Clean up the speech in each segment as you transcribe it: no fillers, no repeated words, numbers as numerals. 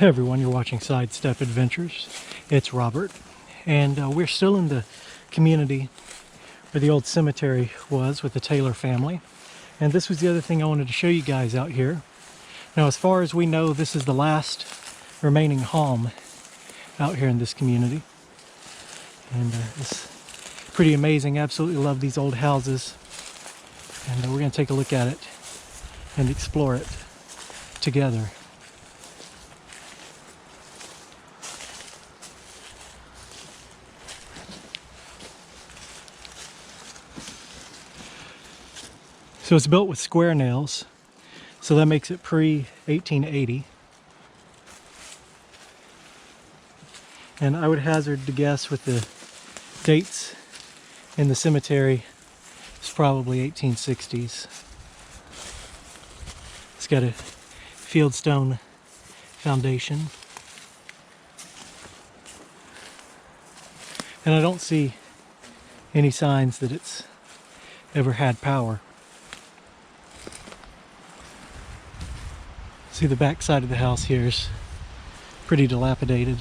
Hey everyone, you're watching Sidestep Adventures. It's Robert, and we're still in the community where the old cemetery was with the Taylor family. And this was the other thing I wanted to show you guys out here. Now, as far as we know, this is the last remaining home out here in this community. And it's pretty amazing. Absolutely love these old houses. And we're going to take a look at it and explore it together. So it's built with square nails, so that makes it pre-1880. And I would hazard to guess with the dates in the cemetery, it's probably 1860s. It's got a fieldstone foundation. And I don't see any signs that it's ever had power. See, the back side of the house here is pretty dilapidated.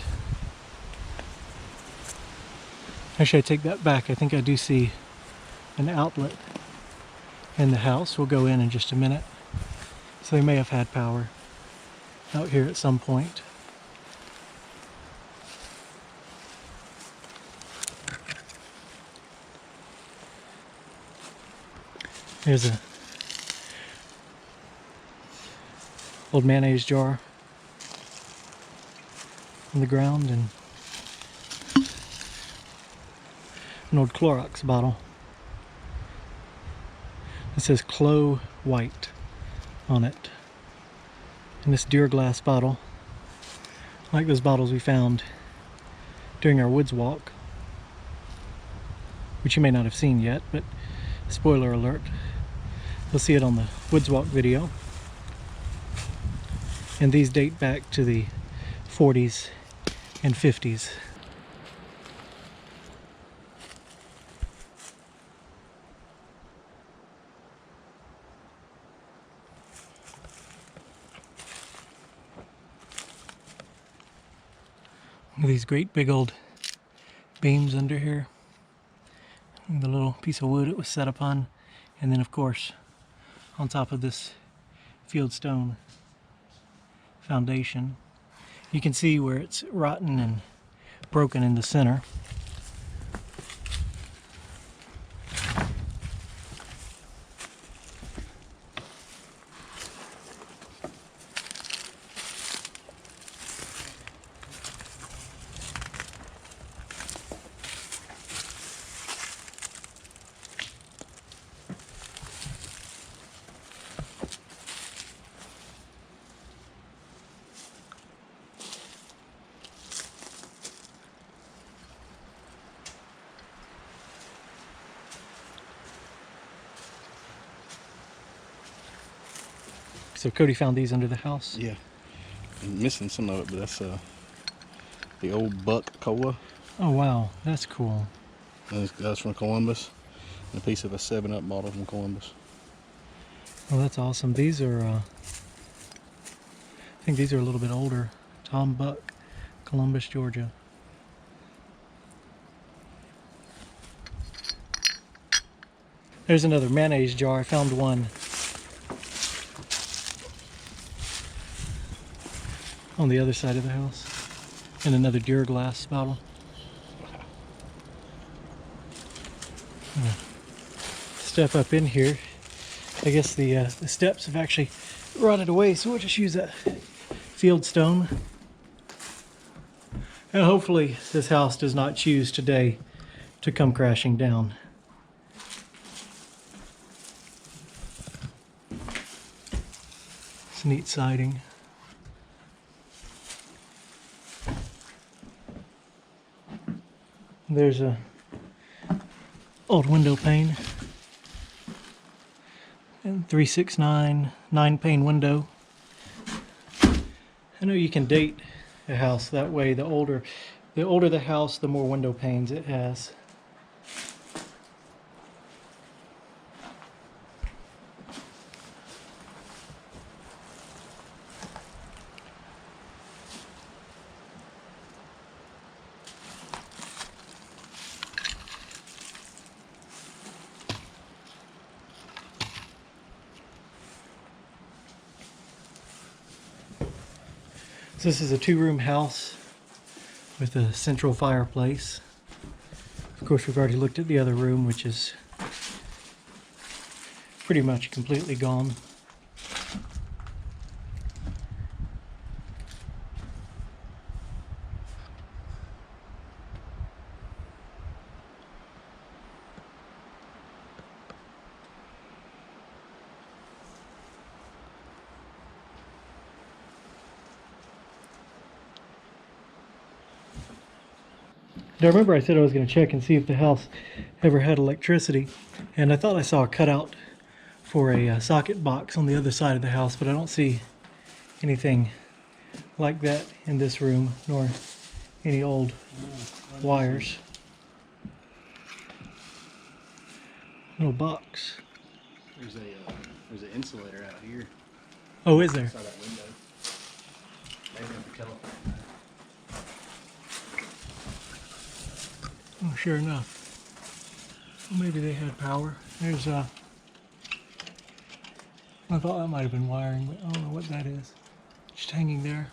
Actually, I take that back. I think I do see an outlet in the house. We'll go in just a minute. So they may have had power out here at some point. There's a old mayonnaise jar on the ground and an old Clorox bottle. It says Clo White on it. And this deer glass bottle, like those bottles we found during our woods walk, which you may not have seen yet, but spoiler alert, you'll see it on the woods walk video. And these date back to the 40s and 50s. Look at these great big old beams under here. And the little piece of wood it was set upon. And then of course, on top of this fieldstone foundation, you can see where it's rotten and broken in the center. So Cody found these under the house? Yeah. I'm missing some of it, but that's the old buck cola. Oh wow, that's cool. That's from Columbus. And a piece of a 7-Up bottle from Columbus. Well, that's awesome. These are, I think these are a little bit older. Tom Buck, Columbus, Georgia. There's another mayonnaise jar. I found one on the other side of the house. And another deer glass bottle. Step up in here. I guess the steps have actually rotted away, so we'll just use that fieldstone. And hopefully this house does not choose today to come crashing down. It's neat siding. There's a old window pane and 369 9-pane window. I know you can date a house that way. The older the house, the more window panes it has. So this is a 2-room house with a central fireplace. Of course, we've already looked at the other room, which is pretty much completely gone. Now remember I said I was going to check and see if the house ever had electricity, and I thought I saw a cutout for a socket box on the other side of the house, but I don't see anything like that in this room, nor any old wires. Little box. There's an insulator out here Oh, is there? outside that window. Maybe I have to cut off that. Oh, sure enough. Well, maybe they had power. There's I thought that might have been wiring, but I don't know what that is. Just hanging there.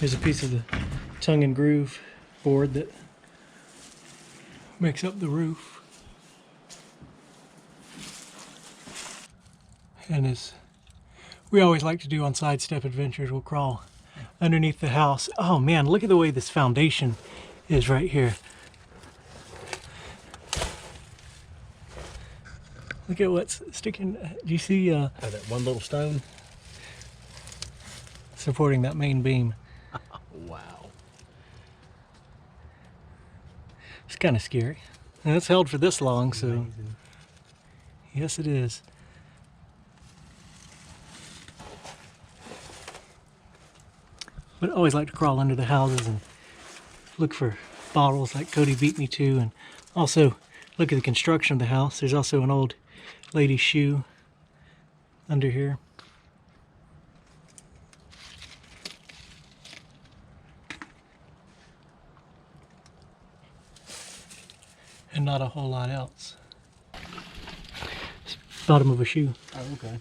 Here's a piece of the tongue and groove board that makes up the roof. And as we always like to do on Sidestep Adventures, we'll crawl underneath the house. Oh man, look at the way this foundation is right here. Look at what's sticking. Do you see Oh, that one little stone? supporting that main beam? Wow. It's kind of scary. And it's held for this long, so Amazing. yes it is. But I always like to crawl under the houses and look for bottles like Cody beat me to, and also look at the construction of the house. There's also an old lady's shoe under here. And not a whole lot else. It's bottom of a shoe. Oh, okay.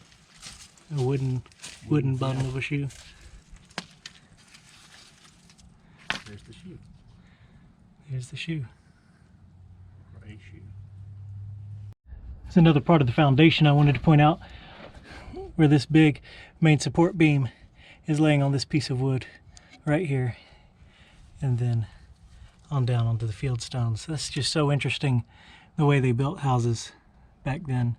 A wooden bottom of a shoe. There's the shoe. Here's the shoe. Or a shoe. There's another part of the foundation I wanted to point out, where this big main support beam is laying on this piece of wood right here, and then on down onto the field stones. That's just so interesting, the way they built houses back then.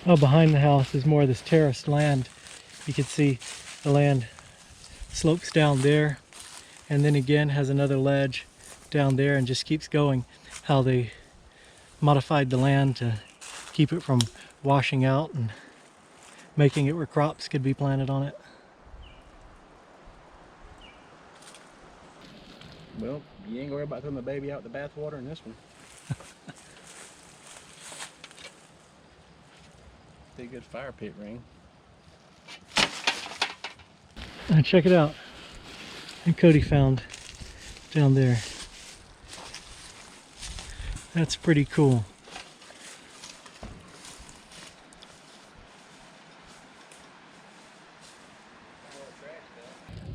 Oh, behind the house is more of this terraced land. You can see the land slopes down there, and then again has another ledge down there and just keeps going. How they modified the land to keep it from washing out and making it where crops could be planted on it. Well, you ain't gonna worry about throwing the baby out the bathwater in this one. Be a good fire pit ring. And check it out. And Cody found down there. That's pretty cool.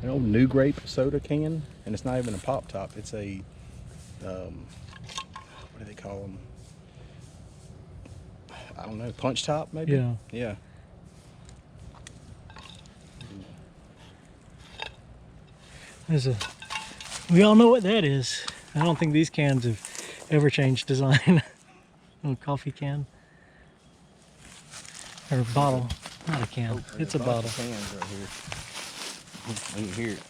An old New Grape soda can, and it's not even a pop top. It's a what do they call them? I don't know, punch top maybe? Yeah. Yeah. There's a, we all know what that is. I don't think these cans have ever changed design. Little coffee can. Or bottle. Not a can. It's a bottle. Cans right here. You can hear it.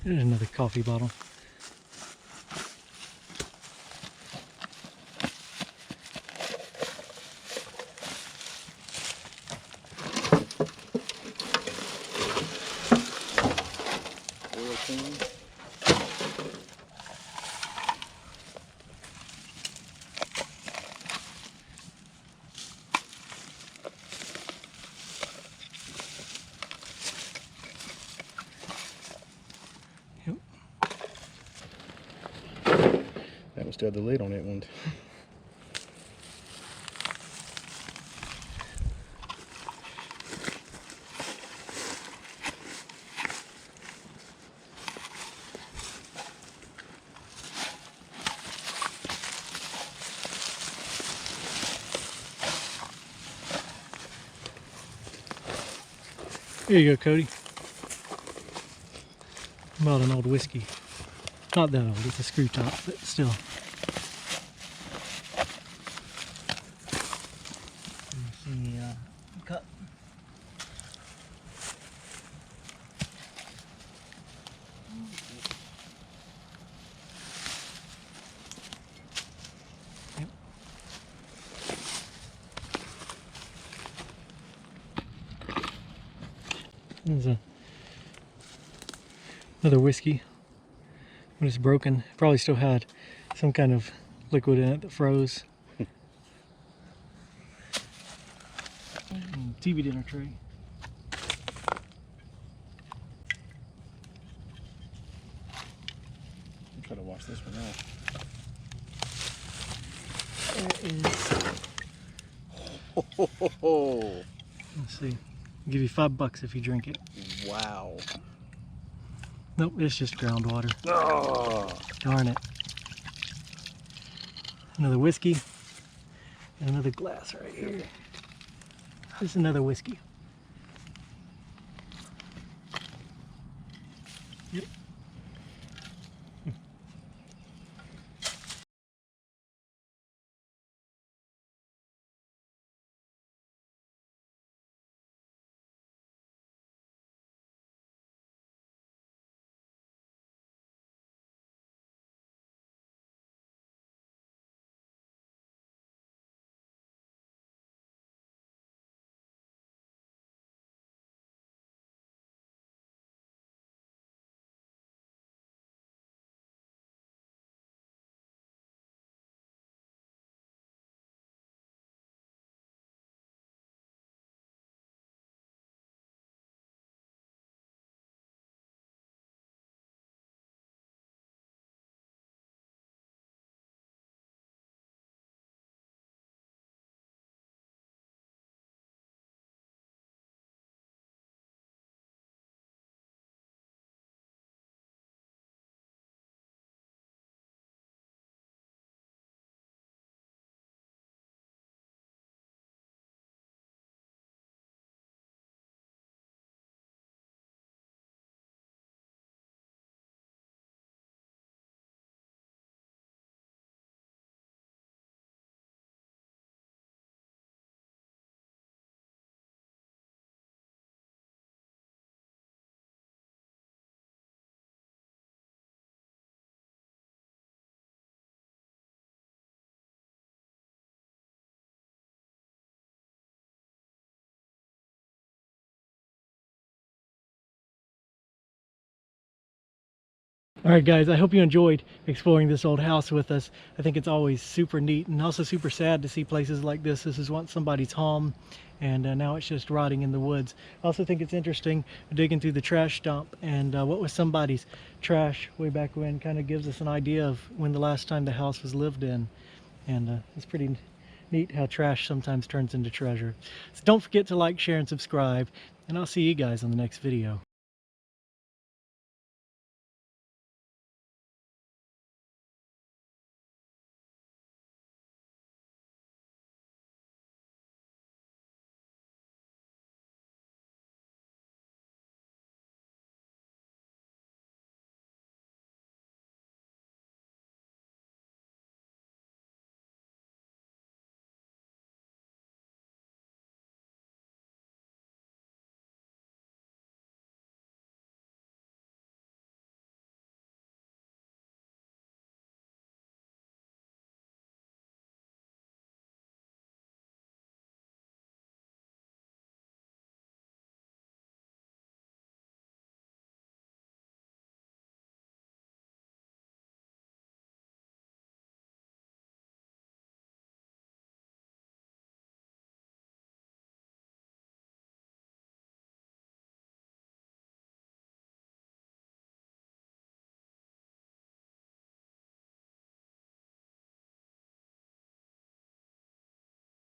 There's another coffee bottle. still have the lid on that one. Here you go, Cody. About an old whiskey. Not that old, it's a screw top, but still. Let me see, cup. Yep. There's another whiskey. When it's broken, probably still had some kind of liquid in it that froze. TV dinner tray. I'm trying to wash this one out. There is. Let's see. I'll give you $5 if you drink it. Wow. Nope, it's just groundwater. Oh. Darn it. Another whiskey. And another glass right here. There's another whiskey. Yep. All right, guys, I hope you enjoyed exploring this old house with us. I think it's always super neat and also super sad to see places like this. This is once somebody's home, and now it's just rotting in the woods. I also think it's interesting digging through the trash dump, and what was somebody's trash way back when kind of gives us an idea of when the last time the house was lived in. And it's pretty neat how trash sometimes turns into treasure. So don't forget to like, share, and subscribe, and I'll see you guys on the next video.